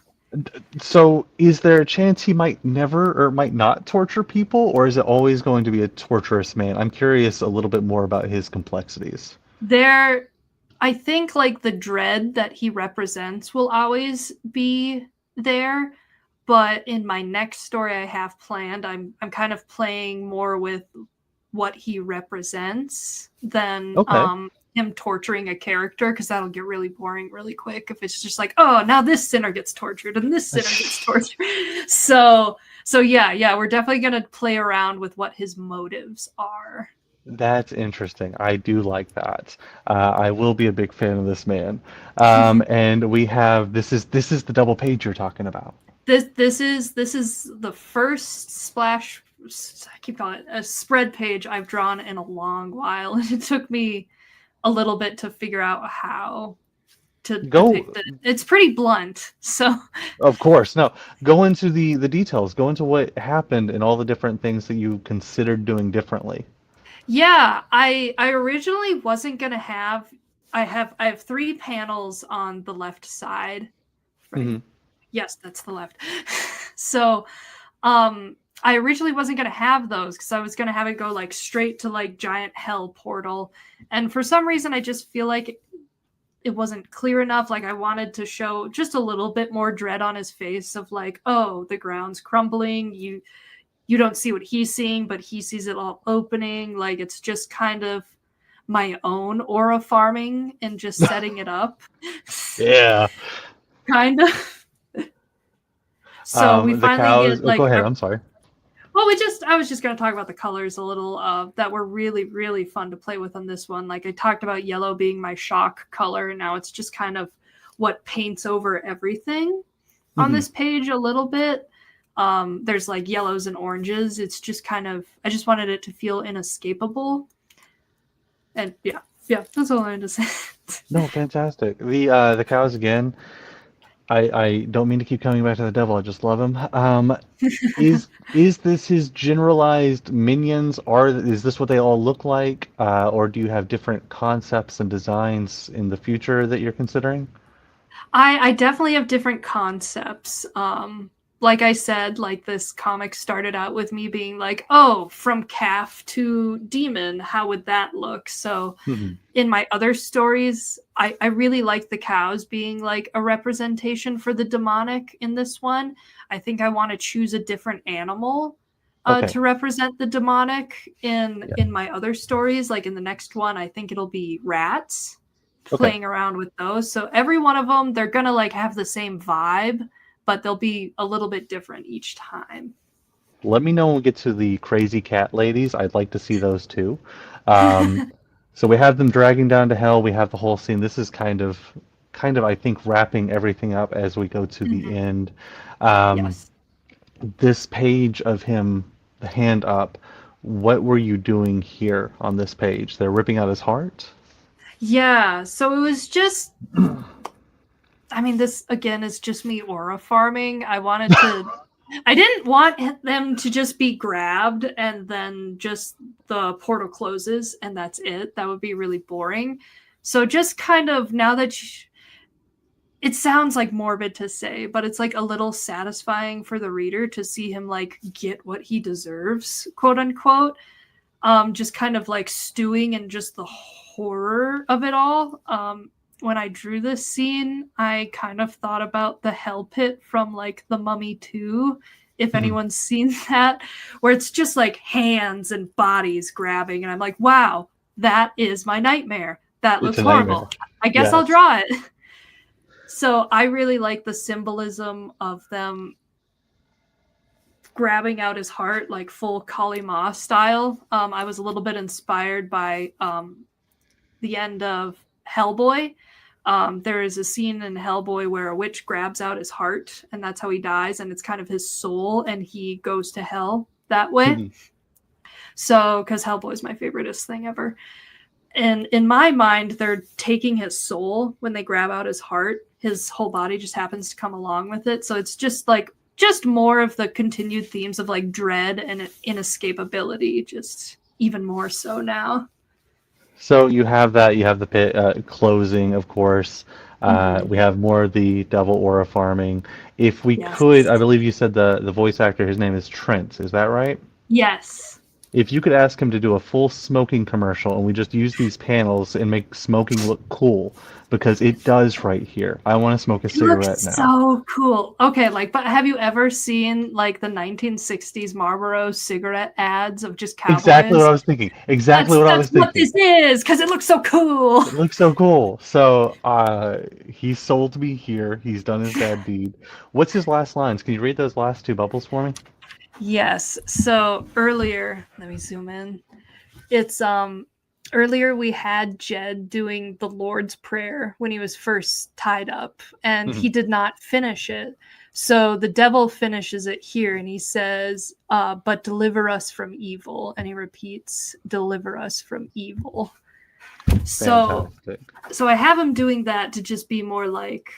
So, is there a chance he might never or might not torture people, or is it always going to be a torturous man? I'm curious a little bit more about his complexities. There, I think like the dread that he represents will always be there, but in my next story I have planned, I'm kind of playing more with what he represents than Okay. him torturing a character, because that'll get really boring really quick if it's just like, oh, now this sinner gets tortured and this sinner gets tortured. So yeah, we're definitely gonna play around with what his motives are. That's interesting. I do like that. I will be a big fan of this man. And we have this is the double page you're talking about. This is the first splash. I keep calling it a spread page I've drawn in a long while, and it took me a little bit to figure out how to Go, depict it. It's pretty blunt, so of course. No, go into the details. Go into what happened and all the different things that you considered doing differently. yeah. I originally wasn't gonna have. I have 3 panels on the left side, right? Hmm. Yes, that's the left. So, I originally wasn't gonna have those because I was gonna have it go like straight to like giant hell portal, and for some reason I just feel like it wasn't clear enough. Like I wanted to show just a little bit more dread on his face of like, oh, the ground's crumbling. You don't see what he's seeing, but he sees it all opening. Like it's just kind of my own aura farming and just setting it up. Yeah. Kind of. So we The finally cows. get Oh, go like ahead. I'm sorry. well, I was just going to talk about the colors a little that were really, really fun to play with on this one. Like I talked about yellow being my shock color. And now it's just kind of what paints over everything on Hmm. this page a little bit. There's like yellows and oranges. It's just kind of, I just wanted it to feel inescapable. And yeah, that's all I had to say. No, fantastic. The cows again. I don't mean to keep coming back to the devil. I just love him. Is this his generalized minions? Is this what they all look like? Or do you have different concepts and designs in the future that you're considering? I definitely have different concepts. Like I said, like this comic started out with me being like, oh, from calf to demon, how would that look? So Hmm. in my other stories, I really like the cows being like a representation for the demonic in this one. I think I want to choose a different animal Okay. to represent the demonic Yeah. in my other stories. Like in the next one, I think it'll be rats, Okay. playing around with those. So every one of them, they're gonna like have the same vibe, but they'll be a little bit different each time. Let me know when we get to the crazy cat ladies. I'd like to see those too. Um, so we have them dragging down to hell. We have the whole scene. This is kind of, I think, wrapping everything up as we go to the Mhm. end. Um, Yes. this page of him, the hand up. What were you doing here on this page? They're ripping out his heart. Yeah. So it was just, I mean, this again is just me aura farming. I didn't want them to just be grabbed and then just the portal closes and that's it. That would be really boring. So just kind of now that it sounds like morbid to say, but it's like a little satisfying for the reader to see him like get what he deserves, quote unquote. Just kind of like stewing in just the horror of it all. When I drew this scene, I kind of thought about the hell pit from like The Mummy 2, if Mhm. anyone's seen that, where it's just like hands and bodies grabbing. And I'm like, wow, that is my nightmare. That It's looks a nightmare. horrible. I guess I'll Yes. draw it. So I really like the symbolism of them grabbing out his heart, like full Kali Ma style. I was a little bit inspired by the end of Hellboy. There is a scene in Hellboy where a witch grabs out his heart, and that's how he dies, and it's kind of his soul, and he goes to hell that way. Mhm. So, because Hellboy is my favoriteest thing ever. And in my mind, they're taking his soul when they grab out his heart. His whole body just happens to come along with it. So it's just like just more of the continued themes of like dread and inescapability, just even more so now. So you have that, you have the pit closing, of course. Mm-hmm. We have more of the devil aura farming. If we could, Yes. I believe you said the voice actor, his name is Trent, is that right? Yes. If you could ask him to do a full smoking commercial and we just use these panels and make smoking look cool, because it does right here. I want to smoke a It looks cigarette now. so cool. Okay, like, but have you ever seen like the 1960s Marlboro cigarette ads of just Exactly what cowboys? I was thinking. Exactly That's what I that's was what thinking. this is because it looks so cool. It looks so cool. So he sold me here. He's done his bad deed. What's his last lines? Can you read those last two bubbles for me? Yes. So earlier, let me zoom in. It's earlier we had Jed doing the Lord's Prayer when he was first tied up, and Mhm. he did not finish it. So the devil finishes it here, and he says, "But deliver us from evil," and he repeats, "Deliver us from evil." So, Fantastic. so I have him doing that to just be more like,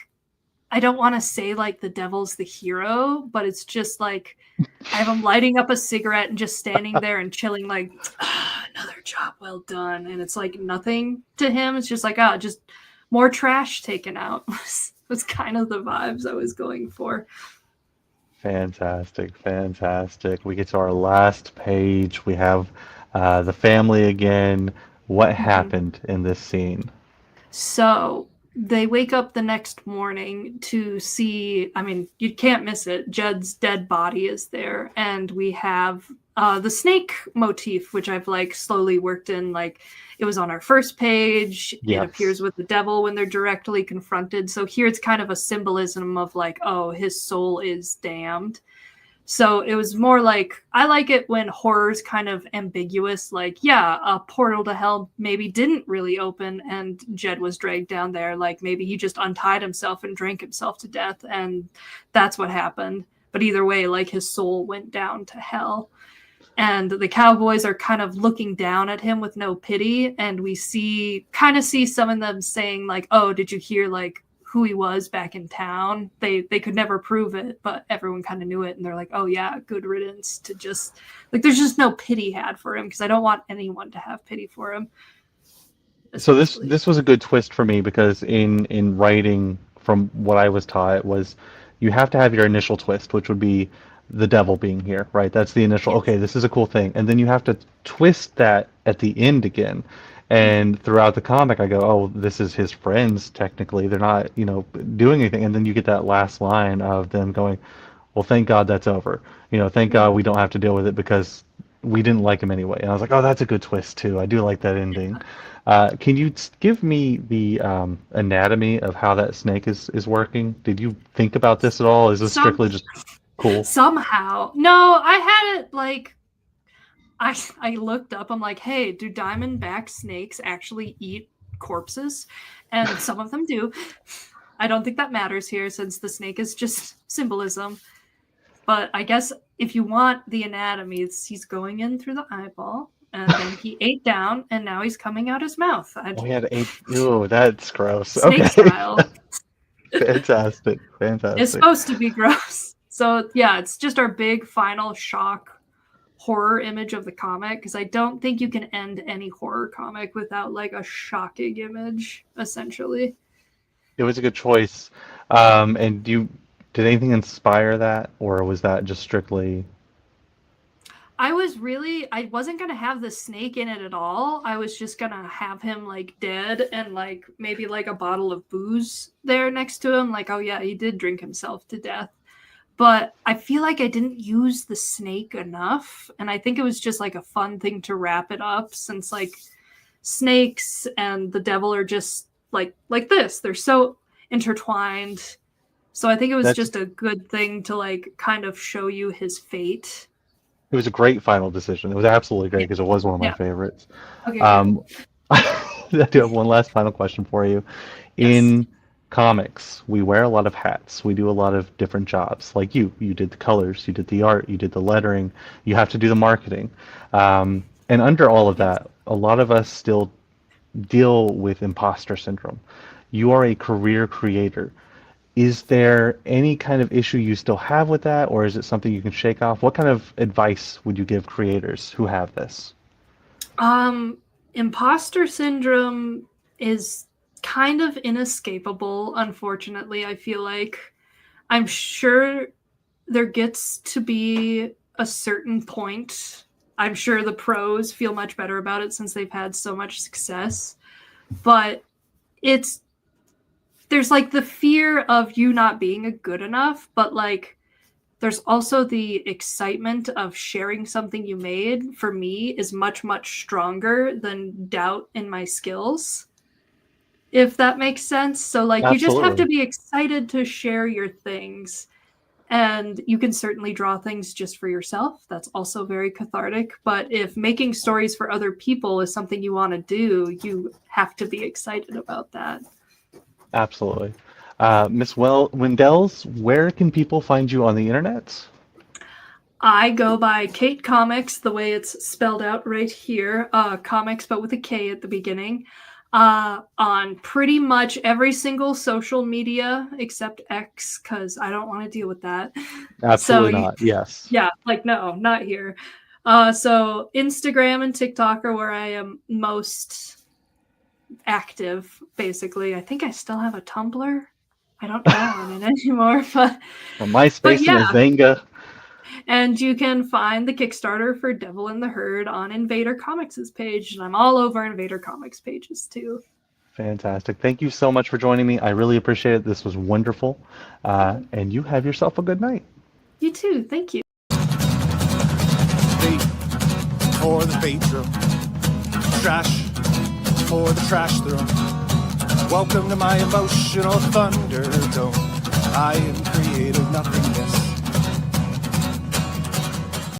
I don't want to say like the devil's the hero, but it's just like I have him lighting up a cigarette and just standing there and chilling, like, another job well done. And it's like nothing to him. It's just like, oh, just more trash taken out. was kind of the vibes I was going for. Fantastic. Fantastic. We get to our last page. We have the family again. What Mm-hmm. happened in this scene? So they wake up the next morning to see, I mean, you can't miss it. Judd's dead body is there. And we have the snake motif, which I've like slowly worked in. Like it was on our first page. It Yes. appears with the devil when they're directly confronted. So here it's kind of a symbolism of like, oh, his soul is damned. So it was more like I like it when horror's kind of ambiguous, like, yeah, a portal to hell maybe didn't really open and Jed was dragged down there. Like maybe he just untied himself and drank himself to death and that's what happened. But either way, like his soul went down to hell. And the cowboys are kind of looking down at him with no pity. And we see some of them saying, like, oh, did you hear like who he was back in town? They could never prove it, but everyone kind of knew it, and they're like, oh yeah, good riddance to just like there's just no pity had for him because I don't want anyone to have pity for him, So this essentially. this was a good twist for me because in writing, from what I was taught, was you have to have your initial twist, which would be the devil being here, right? That's the initial, Yes. okay, this is a cool thing. And then you have to twist that at the end again. Mm-hmm. And throughout the comic, I go, oh, this is his friends, technically. They're not, doing anything. And then you get that last line of them going, well, thank God that's over. Thank God we Mm-hmm. don't have to deal with it because we didn't like him anyway. And I was like, oh, that's a good twist too. I do like that ending. Can you give me the anatomy of how that snake is working? Did you think about this at all? Is this Some strictly just cool? somehow. No, I had it like I looked up. I'm like, hey, do diamondback snakes actually eat corpses? And some of them do. I don't think that matters here since the snake is just symbolism. But I guess if you want the anatomy, he's going in through the eyeball, and then he ate down, and now he's coming out his mouth. Oh, he had eight. Ooh, that's gross. Snake Okay. style. Fantastic. It's Fantastic. supposed to be gross. So yeah, it's just our big final shock horror image of the comic because I don't think you can end any horror comic without like a shocking image, essentially. It was a good choice. And did anything inspire that, or was that just strictly? I wasn't gonna have the snake in it at all. I was just gonna have him like dead and like maybe like a bottle of booze there next to him. Like, oh yeah, he did drink himself to death. But I feel like I didn't use the snake enough. And I think it was just like a fun thing to wrap it up since like snakes and the devil are just like this. They're so intertwined. So I think it was That's just a good thing to like kind of show you his fate. It was a great final decision. It was absolutely great Yeah. because it was one of my Yeah. favorites. Okay, good. Um, I do have one last final question for you. Yes. In comics, we wear a lot of hats. We do a lot of different jobs. Like you, did the colors, you did the art, you did the lettering, you have to do the marketing. And under all of Yes. that, a lot of us still deal with imposter syndrome. You are a career creator. Is there any kind of issue you still have with that, or is it something you can shake off? What kind of advice would you give creators who have this? Imposter syndrome is kind of inescapable, unfortunately. I feel like I'm sure there gets to be a certain point. I'm sure the pros feel much better about it since they've had so much success. But there's like the fear of you not being good enough, but like there's also the excitement of sharing something you made. For me, is much, much stronger than doubt in my skills, if that makes sense. So like you just have to Absolutely. be excited to share your things. And you can certainly draw things just for yourself. That's also very cathartic. But if making stories for other people is something you want to do, you have to be excited about that. Absolutely. Windels, where can people find you on the internet? I go by Kate Comics, the way it's spelled out right here. Comics, but with a K at the beginning. On pretty much every single social media except X, because I don't want to deal with that. So, Absolutely not. Yes. yeah, like, no, not here. So Instagram and TikTok are where I am most active, basically. I think I still have a Tumblr. I don't go on it anymore, but MySpace and yeah. Azanga. And you can find the Kickstarter for Devil in the Herd on Invader Comics' page, and I'm all over Invader Comics pages too. Fantastic. Thank you so much for joining me. I really appreciate it. This was wonderful. And you have yourself a good night. You too. Thank you. Bait for the bait throw. Trash for the trash throw. Welcome to my emotional thunderdome. I am creative nothingness.